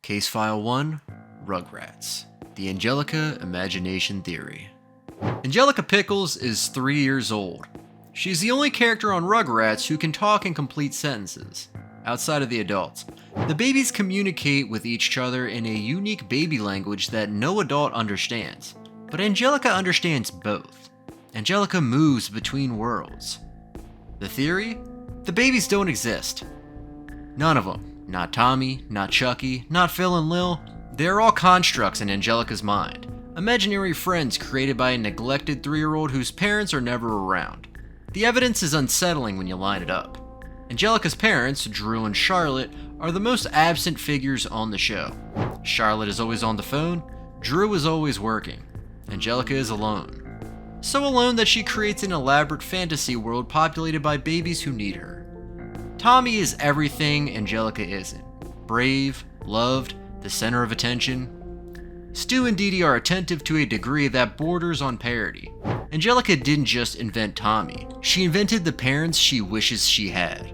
Case File 1, Rugrats, the Angelica Imagination Theory. Angelica Pickles is 3 years old. She's the only character on Rugrats who can talk in complete sentences, outside of the adults. The babies communicate with each other in a unique baby language that no adult understands, but Angelica understands both. Angelica moves between worlds. The theory? The babies don't exist. None of them. Not Tommy, not Chucky, not Phil and Lil. They're all constructs in Angelica's mind. Imaginary friends created by a neglected 3-year-old whose parents are never around. The evidence is unsettling when you line it up. Angelica's parents, Drew and Charlotte, are the most absent figures on the show. Charlotte is always on the phone, Drew is always working. Angelica is alone. So alone that she creates an elaborate fantasy world populated by babies who need her. Tommy is everything Angelica isn't. Brave, loved, the center of attention. Stu and Dee Dee are attentive to a degree that borders on parody. Angelica didn't just invent Tommy, she invented the parents she wishes she had.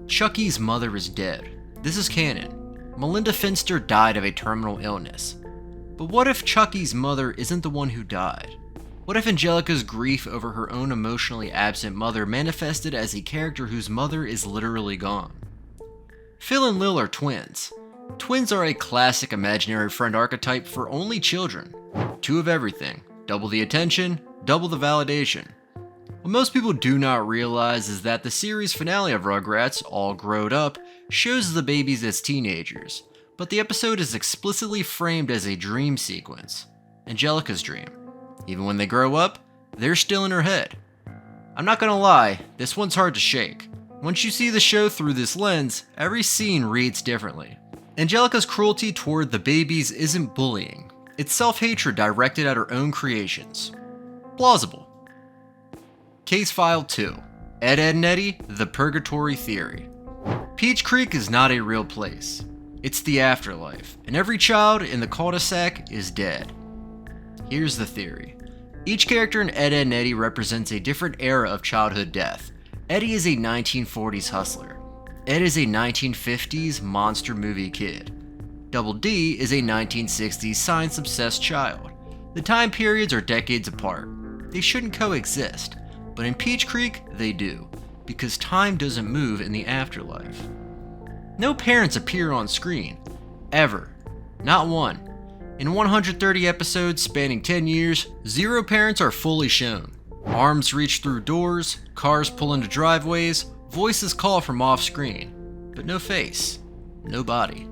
Chucky's mother is dead. This is canon. Melinda Finster died of a terminal illness. But what if Chucky's mother isn't the one who died? What if Angelica's grief over her own emotionally absent mother manifested as a character whose mother is literally gone? Phil and Lil are twins. Twins are a classic imaginary friend archetype for only children. 2 of everything. Double the attention, double the validation. What most people do not realize is that the series finale of Rugrats, All Growed Up, shows the babies as teenagers, but the episode is explicitly framed as a dream sequence. Angelica's dream. Even when they grow up, they're still in her head. I'm not gonna lie, this one's hard to shake. Once you see the show through this lens, every scene reads differently. Angelica's cruelty toward the babies isn't bullying. It's self-hatred directed at her own creations. Plausible. Case File 2. Ed, Edd and Eddy, the Purgatory Theory. Peach Creek is not a real place. It's the afterlife, and every child in the cul-de-sac is dead. Here's the theory. Each character in Ed, Edd and Eddy represents a different era of childhood death. Eddy is a 1940s hustler. Ed is a 1950s monster movie kid. Double D is a 1960s science-obsessed child. The time periods are decades apart. They shouldn't coexist, but in Peach Creek, they do, because time doesn't move in the afterlife. No parents appear on screen, ever. Not one. In 130 episodes spanning 10 years, 0 parents are fully shown. Arms reach through doors, cars pull into driveways, voices call from off-screen, but no face, no body.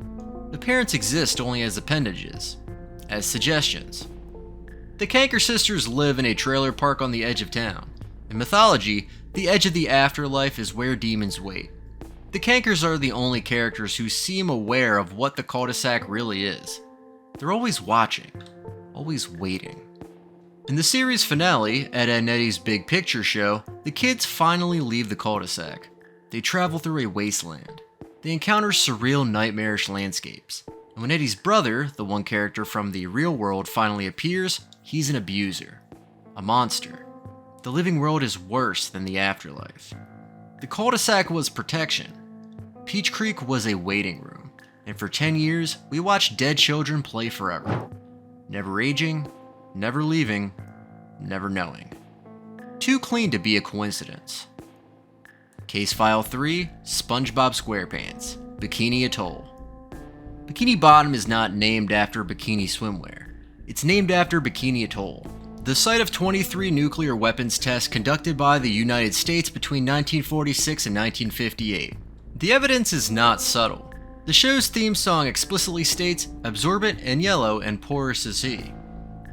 The parents exist only as appendages, as suggestions. The Kanker sisters live in a trailer park on the edge of town. In mythology, the edge of the afterlife is where demons wait. The Kankers are the only characters who seem aware of what the cul-de-sac really is. They're always watching, always waiting. In the series finale, Ed, Edd and Eddy's Big Picture show, the kids finally leave the cul-de-sac. They travel through a wasteland. They encounter surreal, nightmarish landscapes. And when Eddy's brother, the one character from the real world, finally appears, he's an abuser. A monster. The living world is worse than the afterlife. The cul-de-sac was protection. Peach Creek was a waiting room. And for 10 years, we watched dead children play forever. Never aging, never leaving, never knowing. Too clean to be a coincidence. Case File 3, SpongeBob SquarePants, Bikini Atoll. Bikini Bottom is not named after bikini swimwear. It's named after Bikini Atoll, the site of 23 nuclear weapons tests conducted by the United States between 1946 and 1958. The evidence is not subtle. The show's theme song explicitly states, absorbent and yellow and porous as he.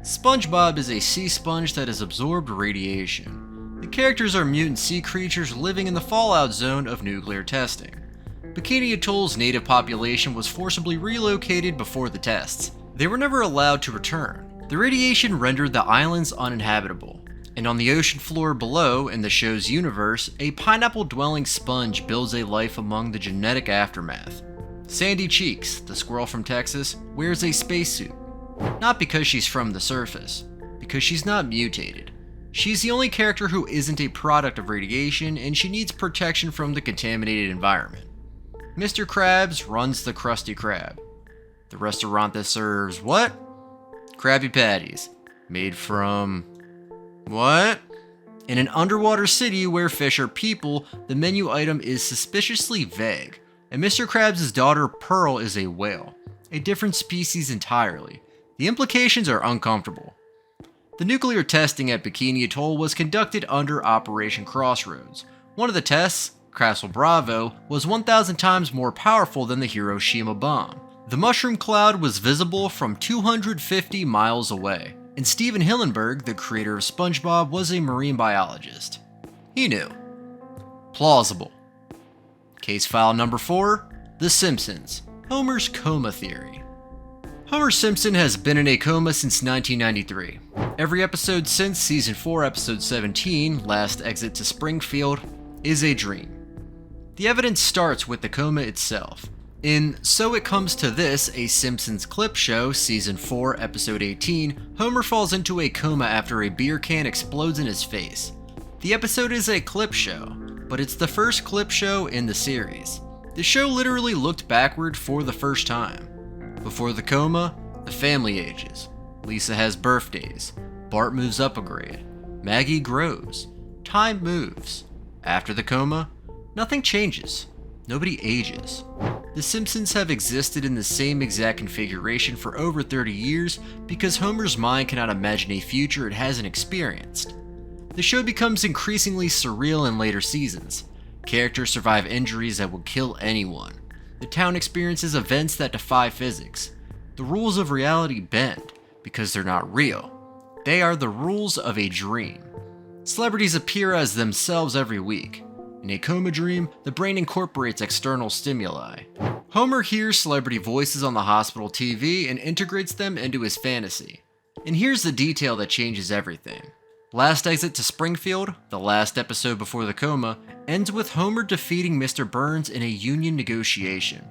SpongeBob is a sea sponge that has absorbed radiation. The characters are mutant sea creatures living in the fallout zone of nuclear testing. Bikini Atoll's native population was forcibly relocated before the tests. They were never allowed to return. The radiation rendered the islands uninhabitable. And on the ocean floor below, in the show's universe, a pineapple-dwelling sponge builds a life among the genetic aftermath. Sandy Cheeks, the squirrel from Texas, wears a spacesuit. Not because she's from the surface, because she's not mutated. She's the only character who isn't a product of radiation, and she needs protection from the contaminated environment. Mr. Krabs runs the Krusty Krab. The restaurant that serves what? Krabby Patties. Made from what? In an underwater city where fish are people, the menu item is suspiciously vague, and Mr. Krabs' daughter Pearl is a whale, a different species entirely. The implications are uncomfortable. The nuclear testing at Bikini Atoll was conducted under Operation Crossroads. One of the tests, Castle Bravo, was 1,000 times more powerful than the Hiroshima bomb. The mushroom cloud was visible from 250 miles away, and Steven Hillenburg, the creator of SpongeBob, was a marine biologist. He knew. Plausible. Case file number 4, The Simpsons, Homer's coma theory. Homer Simpson has been in a coma since 1993. Every episode since season 4, episode 17, Last Exit to Springfield, is a dream. The evidence starts with the coma itself. In So It Comes to This, a Simpsons clip show, season 4, episode 18, Homer falls into a coma after a beer can explodes in his face. The episode is a clip show, but it's the first clip show in the series. The show literally looked backward for the first time. Before the coma, the family ages. Lisa has birthdays. Bart moves up a grade. Maggie grows. Time moves. After the coma, nothing changes. Nobody ages. The Simpsons have existed in the same exact configuration for over 30 years because Homer's mind cannot imagine a future it hasn't experienced. The show becomes increasingly surreal in later seasons. Characters survive injuries that would kill anyone. The town experiences events that defy physics. The rules of reality bend because they're not real. They are the rules of a dream. Celebrities appear as themselves every week. In a coma dream, the brain incorporates external stimuli. Homer hears celebrity voices on the hospital TV and integrates them into his fantasy. And here's the detail that changes everything. Last Exit to Springfield, the last episode before the coma, ends with Homer defeating Mr. Burns in a union negotiation.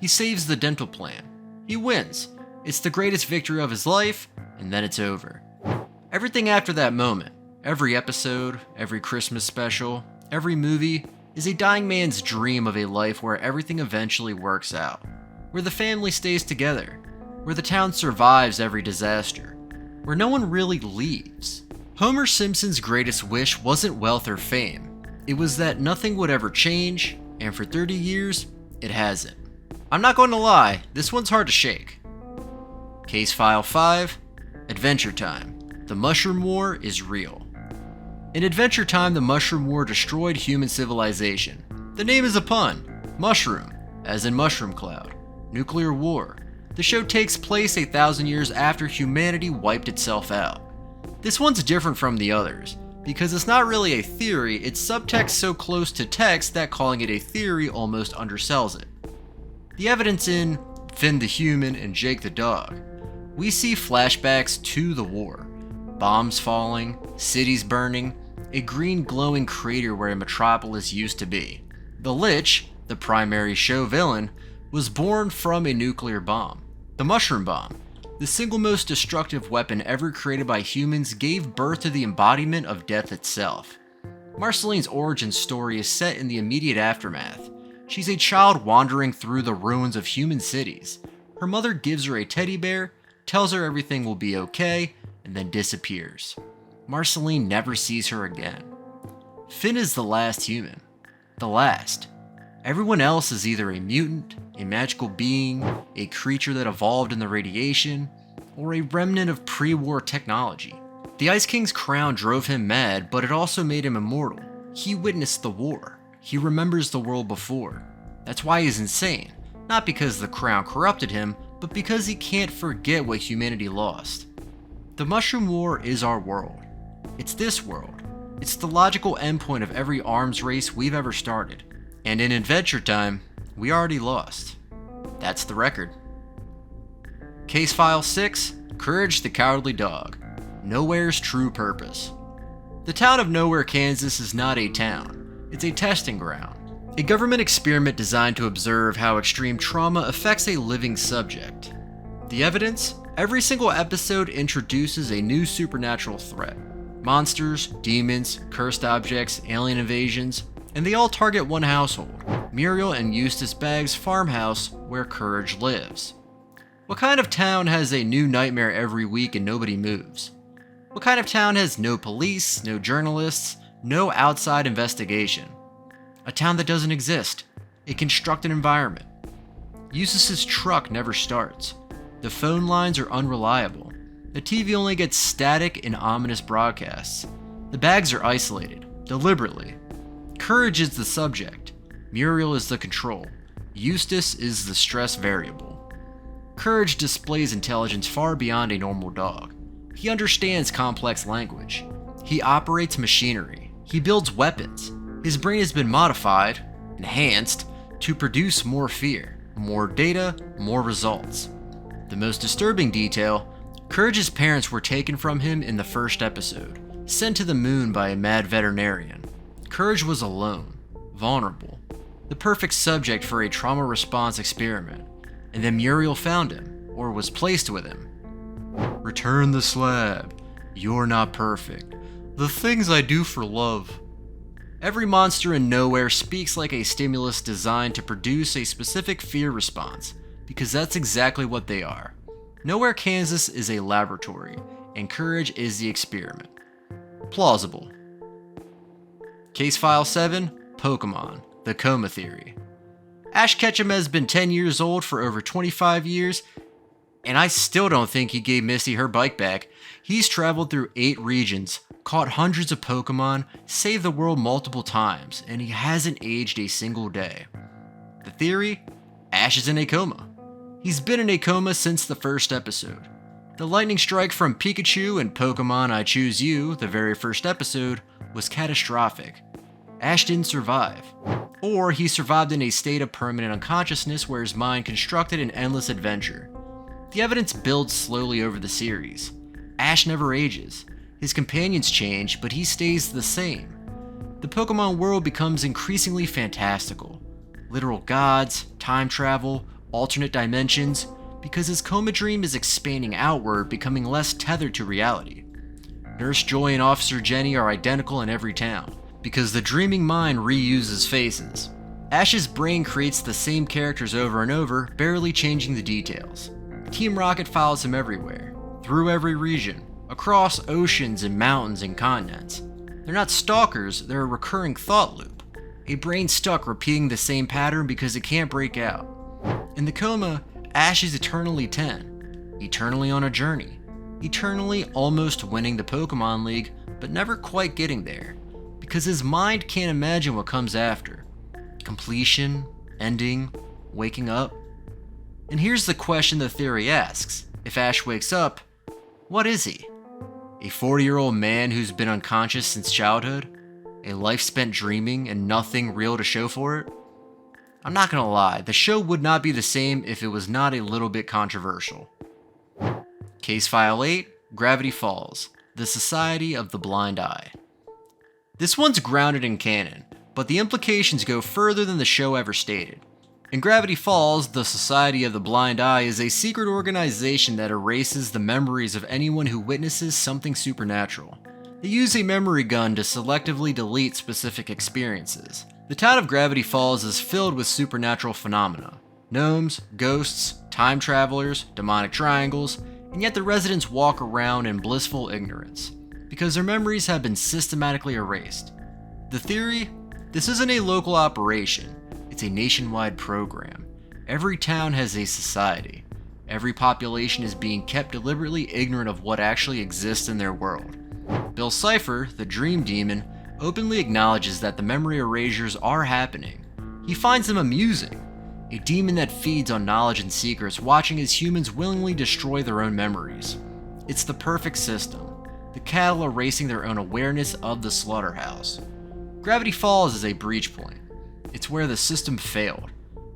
He saves the dental plan. He wins. It's the greatest victory of his life, and then it's over. Everything after that moment, every episode, every Christmas special, every movie, is a dying man's dream of a life where everything eventually works out, where the family stays together, where the town survives every disaster, where no one really leaves. Homer Simpson's greatest wish wasn't wealth or fame. It was that nothing would ever change, and for 30 years, it hasn't. I'm not going to lie, this one's hard to shake. Case File 5, Adventure Time. The Mushroom War is real. In Adventure Time, the Mushroom War destroyed human civilization. The name is a pun. Mushroom, as in mushroom cloud. Nuclear war. The show takes place 1,000 years after humanity wiped itself out. This one's different from the others, because it's not really a theory, it's subtext so close to text that calling it a theory almost undersells it. The evidence in Finn the Human and Jake the Dog. We see flashbacks to the war. Bombs falling, cities burning, a green glowing crater where a metropolis used to be. The Lich, the primary show villain, was born from a nuclear bomb. The mushroom bomb, the single most destructive weapon ever created by humans, gave birth to the embodiment of death itself. Marceline's origin story is set in the immediate aftermath. She's a child wandering through the ruins of human cities. Her mother gives her a teddy bear, tells her everything will be okay, and then disappears. Marceline never sees her again. Finn is the last human. The last. Everyone else is either a mutant, a magical being, a creature that evolved in the radiation, or a remnant of pre-war technology. The Ice King's crown drove him mad, but it also made him immortal. He witnessed the war. He remembers the world before. That's why he's insane. Not because the crown corrupted him, but because he can't forget what humanity lost. The Mushroom War is our world. It's this world. It's the logical endpoint of every arms race we've ever started. And in Adventure Time, we already lost. That's the record. Case File 6, Courage the Cowardly Dog. Nowhere's True Purpose. The town of Nowhere, Kansas is not a town. It's a testing ground. A government experiment designed to observe how extreme trauma affects a living subject. The evidence? Every single episode introduces a new supernatural threat. Monsters, demons, cursed objects, alien invasions, and they all target one household, Muriel and Eustace Bagg's farmhouse where Courage lives. What kind of town has a new nightmare every week and nobody moves? What kind of town has no police, no journalists, no outside investigation? A town that doesn't exist. A constructed environment. Eustace's truck never starts. The phone lines are unreliable. The TV only gets static and ominous broadcasts. The bags are isolated, deliberately. Courage is the subject. Muriel is the control. Eustace is the stress variable. Courage displays intelligence far beyond a normal dog. He understands complex language. He operates machinery. He builds weapons. His brain has been modified, enhanced, to produce more fear, more data, more results. The most disturbing detail, Courage's parents were taken from him in the first episode, sent to the moon by a mad veterinarian. Courage was alone, vulnerable, the perfect subject for a trauma response experiment, and then Muriel found him, or was placed with him. Return the slab. You're not perfect. The things I do for love. Every monster in Nowhere speaks like a stimulus designed to produce a specific fear response, because that's exactly what they are. Nowhere, Kansas is a laboratory, and Courage is the experiment. Plausible. Case File 7, Pokemon, the Coma Theory. Ash Ketchum has been 10 years old for over 25 years, and I still don't think he gave Misty her bike back. He's traveled through 8 regions, caught hundreds of Pokemon, saved the world multiple times, and he hasn't aged a single day. The theory? Ash is in a coma. He's been in a coma since the first episode. The lightning strike from Pikachu and Pokemon I Choose You, the very first episode, was catastrophic. Ash didn't survive. Or he survived in a state of permanent unconsciousness where his mind constructed an endless adventure. The evidence builds slowly over the series. Ash never ages. His companions change, but he stays the same. The Pokemon world becomes increasingly fantastical. Literal gods, time travel, alternate dimensions, because his coma dream is expanding outward, becoming less tethered to reality. Nurse Joy and Officer Jenny are identical in every town, because the dreaming mind reuses faces. Ash's brain creates the same characters over and over, barely changing the details. Team Rocket follows him everywhere, through every region, across oceans and mountains and continents. They're not stalkers, they're a recurring thought loop. A brain stuck repeating the same pattern because it can't break out. In the coma, Ash is eternally 10, eternally on a journey, eternally almost winning the Pokemon League, but never quite getting there, because his mind can't imagine what comes after. Completion, ending, waking up. And here's the question the theory asks. If Ash wakes up, what is he? A 40-year-old man who's been unconscious since childhood? A life spent dreaming and nothing real to show for it? I'm not gonna lie, the show would not be the same if it was not a little bit controversial. Case File 8, Gravity Falls, the Society of the Blind Eye. This one's grounded in canon, but the implications go further than the show ever stated. In Gravity Falls, the Society of the Blind Eye is a secret organization that erases the memories of anyone who witnesses something supernatural. They use a memory gun to selectively delete specific experiences. The town of Gravity Falls is filled with supernatural phenomena. Gnomes, ghosts, time travelers, demonic triangles, and yet the residents walk around in blissful ignorance, because their memories have been systematically erased. The theory? This isn't a local operation. It's a nationwide program. Every town has a society. Every population is being kept deliberately ignorant of what actually exists in their world. Bill Cipher, the Dream Demon, openly acknowledges that the memory erasures are happening. He finds them amusing. A demon that feeds on knowledge and secrets, watching as humans willingly destroy their own memories. It's the perfect system. The cattle erasing their own awareness of the slaughterhouse. Gravity Falls is a breach point. It's where the system failed.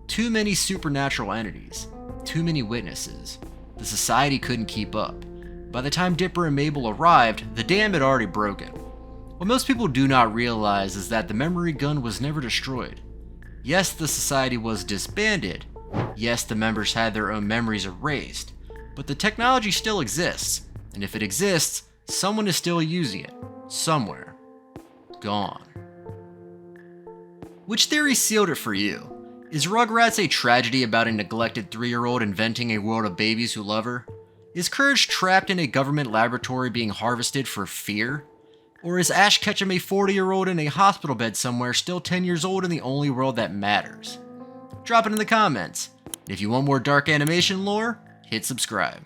Too many supernatural entities. Too many witnesses. The society couldn't keep up. By the time Dipper and Mabel arrived, the dam had already broken. What most people do not realize is that the memory gun was never destroyed. Yes, the society was disbanded. Yes, the members had their own memories erased. But the technology still exists. And if it exists, someone is still using it. Somewhere. Gone. Which theory sealed it for you? Is Rugrats a tragedy about a neglected 3-year-old inventing a world of babies who love her? Is Courage trapped in a government laboratory being harvested for fear? Or is Ash Ketchum a 40-year-old in a hospital bed somewhere, still 10 years old in the only world that matters? Drop it in the comments. If you want more dark animation lore, hit subscribe.